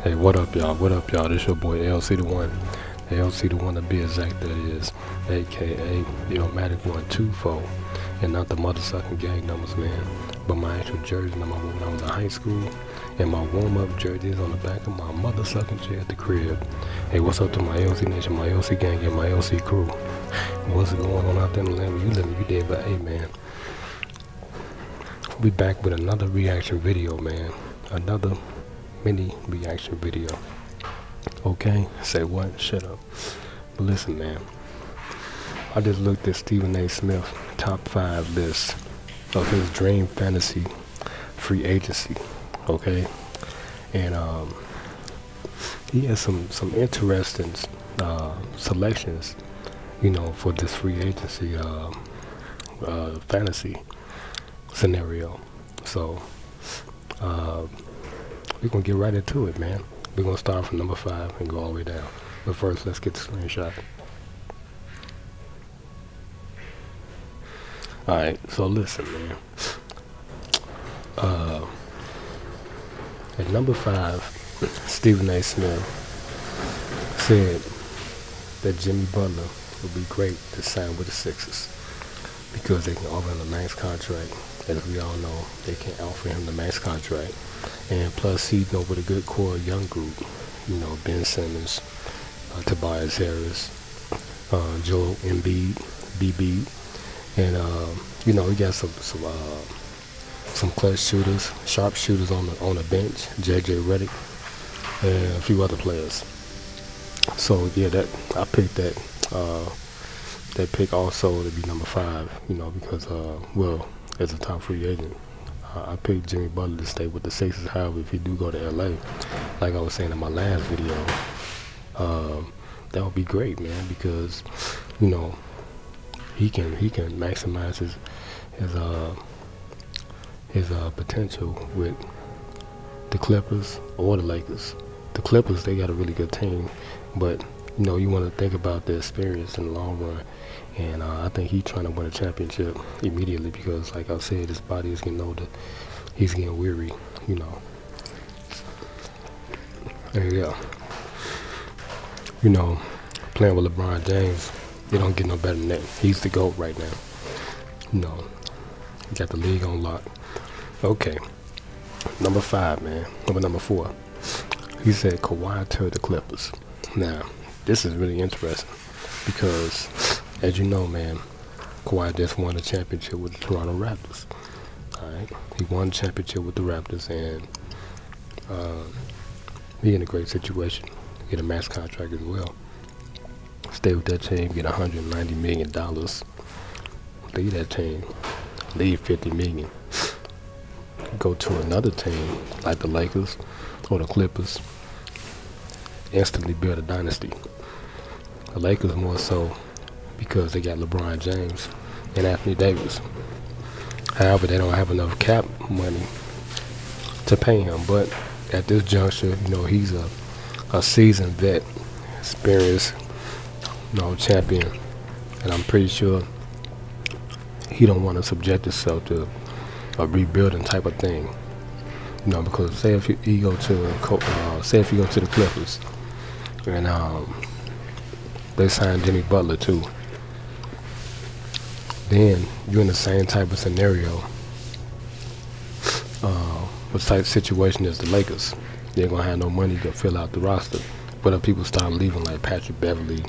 Hey, what up, y'all? What up, y'all? This your boy LC the One. LC the One to be exact, that is, aka the Illmatic 124, and not the motherfucking gang numbers, man. But my actual jersey number when I was in high school, and my warm-up jersey is on the back of my motherfucking chair at the crib. Hey, what's up to my LC Nation, my LC gang, and my LC crew? What's going on out there in the land where you living? You dead, but hey, man. We back with another reaction video, man. Another mini reaction video. Okay, say what? Shut up. But listen, man, I just looked at Stephen A. Smith top 5 list of his dream fantasy free agency. Okay, and he has some interesting selections, you know, for this free agency fantasy scenario. So we're gonna get right into it, man. We're gonna start from number 5 and go all the way down. But first, let's get the screenshot. Alright, so listen, man. At number 5, Stephen A. Smith said that Jimmy Butler would be great to sign with the Sixers because they can offer him a max contract. As we all know, they can offer him the max contract. And plus, he's with a good core young group. You know, Ben Simmons, Tobias Harris, Joel Embiid, BB, and you know, he got some clutch shooters, sharp shooters on the bench, JJ Redick, and a few other players. So yeah, that I picked that pick also to be number 5. You know, because well, as a top free agent, I picked Jimmy Butler to stay with the Sixers. However, if he do go to LA, like I was saying in my last video, that would be great, man, because you know he can maximize his potential with the Clippers or the Lakers. The Clippers, they got a really good team, but you know, you want to think about the experience in the long run. And I think he's trying to win a championship immediately because, like I said, his body is getting older. He's getting weary, you know. And yeah, you know, playing with LeBron James, it don't get no better than that. He's the GOAT right now. You know, got the league on lock. Okay, number 5, man. Number 4. He said Kawhi to the Clippers. Now, this is really interesting because, as you know, man, Kawhi just won a championship with the Toronto Raptors. Alright, he won a championship with the Raptors, and he in a great situation. Get a max contract as well. Stay with that team, get $190 million. Leave that team, leave $50 million. Go to another team like the Lakers or the Clippers. Instantly build a dynasty. The Lakers more so because they got LeBron James and Anthony Davis. However, they don't have enough cap money to pay him. But at this juncture, you know, he's a seasoned vet, experienced, you know, champion, and I'm pretty sure he don't want to subject himself to a rebuilding type of thing. You know, because say if you go to the Clippers and they sign Jimmy Butler too, then you're in the same type of scenario with type situation as the Lakers. They're gonna have no money to fill out the roster. But if people start leaving, like Patrick Beverly,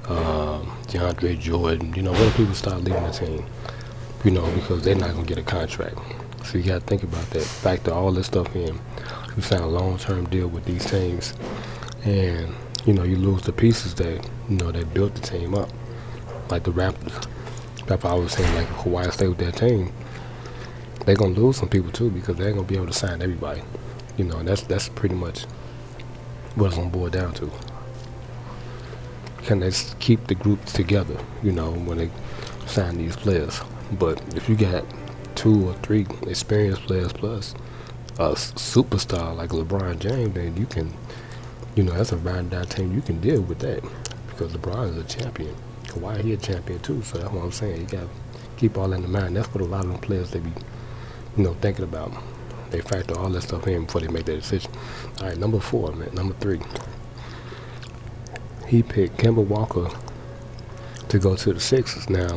DeAndre Jordan, you know, when people start leaving the team, you know, because they're not gonna get a contract. So you gotta think about that. Factor all this stuff in. You sign a long-term deal with these teams, and you know, you lose the pieces that, you know, they built the team up, like the Raptors. That's why I was saying, like, if Kawhi stay with that team, they're gonna lose some people too because they ain't gonna be able to sign everybody. You know, and that's pretty much what it's gonna boil down to. Can they keep the group together, you know, when they sign these players? But if you got 2 or 3 experienced players plus a superstar like LeBron James, then you can, you know, that's a round down team. You can deal with that because LeBron is a champion. Kawhi, he a champion too, so that's what I'm saying. You got to keep all that in mind. That's what a lot of them players, they be, you know, thinking about. They factor all that stuff in before they make that decision. All right, number 4, man. Number 3. He picked Kemba Walker to go to the Sixers. Now,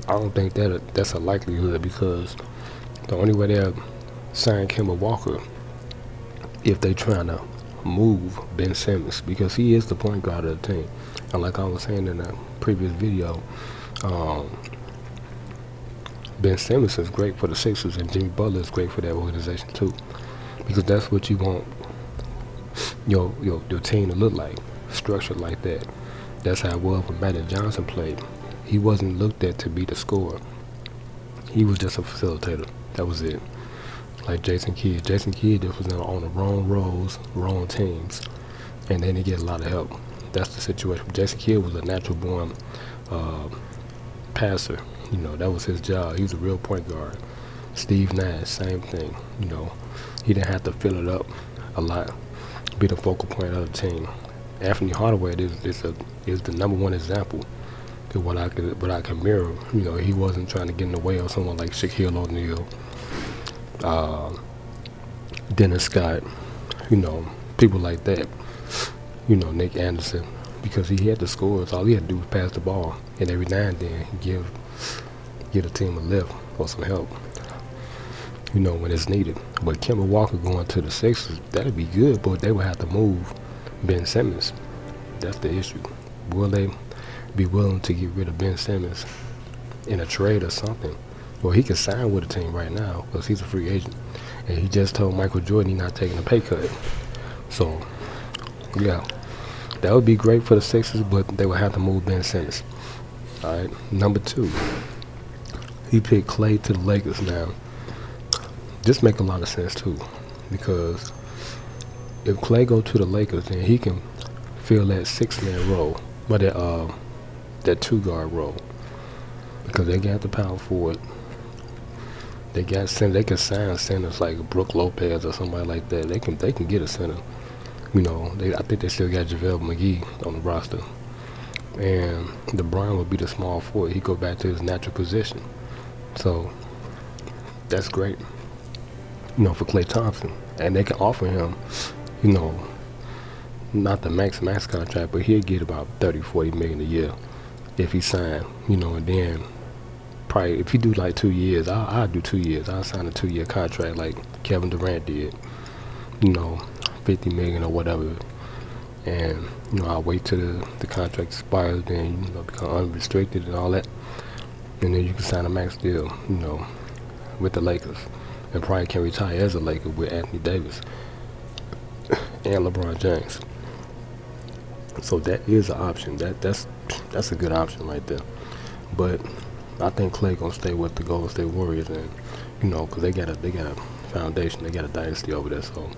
I don't think that's a likelihood, because the only way they'll sign Kemba Walker if they trying to move Ben Simmons, because he is the point guard of the team. And like I was saying in a previous video, Ben Simmons is great for the Sixers, and Jimmy Butler is great for that organization too, because that's what you want your team to look like, structured like that. That's how it was when Magic Johnson played. He wasn't looked at to be the scorer. He was just a facilitator. That was it. Like Jason Kidd. Jason Kidd just was on the wrong roles, wrong teams, and then he get a lot of help. That's the situation. Jason Kidd was a natural born passer. You know, that was his job. He was a real point guard. Steve Nash, same thing. You know, he didn't have to fill it up a lot, be the focal point of the team. Anthony Hardaway is the number one example of what I can mirror. You know, he wasn't trying to get in the way of someone like Shaquille O'Neal, Dennis Scott, you know, people like that. You know, Nick Anderson, because he had the scores. All he had to do was pass the ball, and every now and then give a team a lift or some help, you know, when it's needed. But Kemba Walker going to the Sixers, that'd be good, but they would have to move Ben Simmons. That's the issue. Will they be willing to get rid of Ben Simmons in a trade or something? Well, he can sign with a team right now because he's a free agent, and he just told Michael Jordan he's not taking a pay cut. So, yeah, that would be great for the Sixers, but they would have to move Ben Simmons. All right, number 2, he picked Klay to the Lakers. Now, this make a lot of sense too, because if Klay go to the Lakers, then he can fill that 6-man role, but that 2-guard role, because they got the power forward. They got center. They can sign centers like Brook Lopez or somebody like that. They can get a center. You know, I think they still got JaVale McGee on the roster, and LeBron would be the small forward. He go back to his natural position. So that's great, you know, for Klay Thompson. And they can offer him, you know, not the max contract, but he'll get about 30-40 million a year if he signed, you know. And then probably if he do like 2 years, I'll do 2 years. I'll sign a 2-year contract like Kevin Durant did, you know, 50 million or whatever. And, you know, I'll wait till the contract expires, then, you know, become unrestricted and all that. And then you can sign a max deal, you know, with the Lakers, and probably can retire as a Laker with Anthony Davis and LeBron James. So that is an option. That's a good option right there. But I think Klay gonna stay with the Golden State Warriors, and you know, because they got a foundation, they got a dynasty over there. So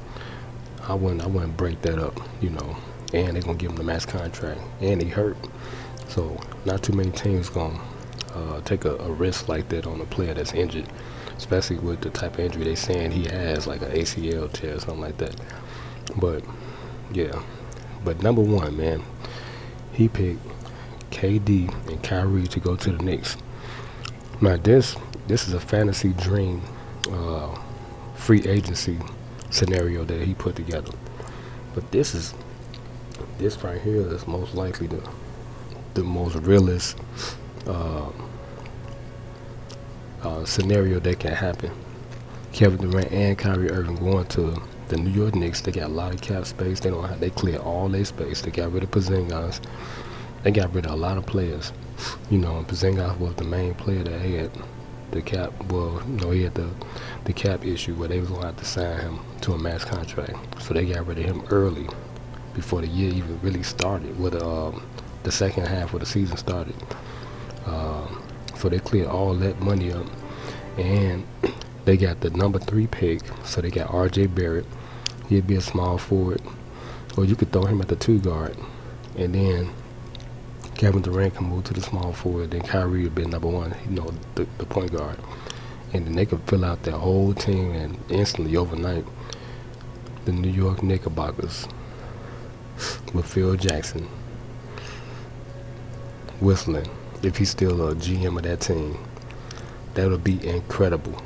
I wouldn't break that up, you know. And they're gonna give him the max contract, and he hurt. So not too many teams gonna take a risk like that on a player that's injured, especially with the type of injury they saying he has, like an ACL tear or something like that. But yeah, but number 1, man, he picked KD and Kyrie to go to the Knicks. Now this is a fantasy dream free agency scenario that he put together. But this right here is most likely the most realist scenario that can happen. Kevin Durant and Kyrie Irving going to the New York Knicks. They got a lot of cap space. They cleared all their space. They got rid of Porzingis. They got rid of a lot of players. You know, and Porzingis was the main player that had the cap. Well, you know, he had the cap issue where they was gonna have to sign him to a max contract. So they got rid of him early, before the year even really started, with the second half of the season started. So they cleared all that money up, and they got the number 3 pick. So they got R.J. Barrett. He'd be a small forward, or you could throw him at the 2-guard, and then Kevin Durant can move to the small forward. Then Kyrie would be number 1, you know, the point guard, and then they could fill out their whole team, and instantly overnight, the New York Knickerbockers with Phil Jackson whistling, if he's still a GM of that team. That would be incredible.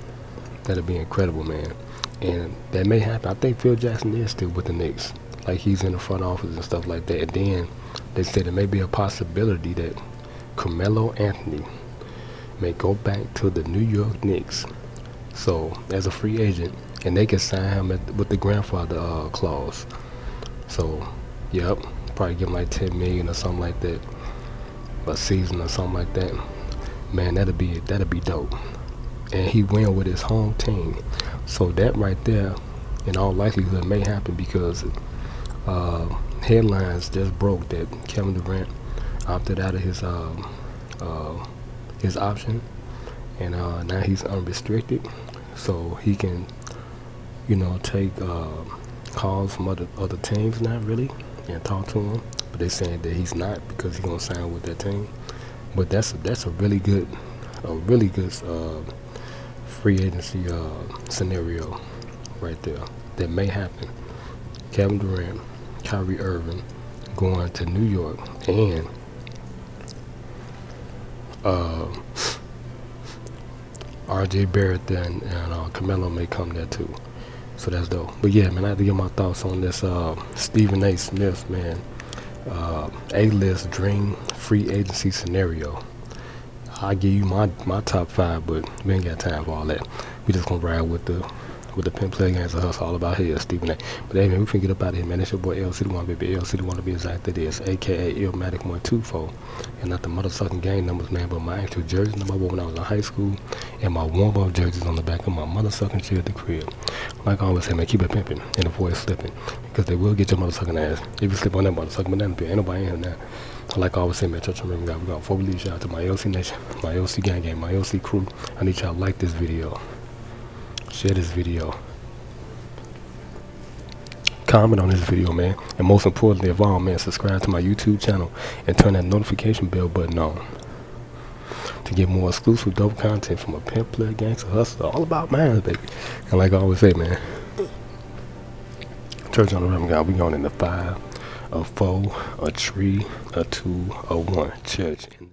That'd be incredible, man. And that may happen. I think Phil Jackson is still with the Knicks. Like he's in the front office and stuff like that. And then they said there may be a possibility that Carmelo Anthony may go back to the New York Knicks. So as a free agent, and they can sign him with the grandfather clause. So, yep, probably give him like 10 million or something like that, a season or something like that. Man, that'd be dope. And he win with his home team. So that right there, in all likelihood, may happen because headlines just broke that Kevin Durant opted out of his option, and now he's unrestricted, so he can, take calls from other teams now, really, and talk to them. But they're saying that he's not because he's gonna sign with that team. But that's a really good free agency scenario right there that may happen. Kevin Durant, Kyrie Irving going to New York, and R.J. Barrett and Carmelo may come there too. So that's dope. But yeah, man, I have to give my thoughts on this Stephen A. Smith, man, A-list dream free agency scenario. I'll give you my top 5, but we ain't got time for all that. We just gonna ride with the Pimp Play Games of Hustle all about here, Stephen A. But hey, man, we finna get up out of here, man. It's your boy L City One, baby. L City One to be exact, that is, aka Illmatic 124. And not the motherfucking gang numbers, man, but my actual jersey number when I was in high school, and my warm-up jerseys on the back of my motherfucking chair at the crib. Like I always say, man, keep it pimping and avoid slipping, because they will get your motherfucking ass if you slip on that motherfucking banana peel. Ain't nobody in here now. Like I always say, man, church, remember, God, we got 4 leave. Shout out to my LC Nation, my LC gang, my LC crew. I need y'all to like this video, share this video, comment on this video, man, and most importantly of all, man, subscribe to my YouTube channel and turn that notification bell button on to get more exclusive dope content from a Pimp Play Gangsta Hustler, all about mine, baby. And like I always say, man, church on the Reverend God, we going in the 5, a 4, a 3, a 2, a 1, church.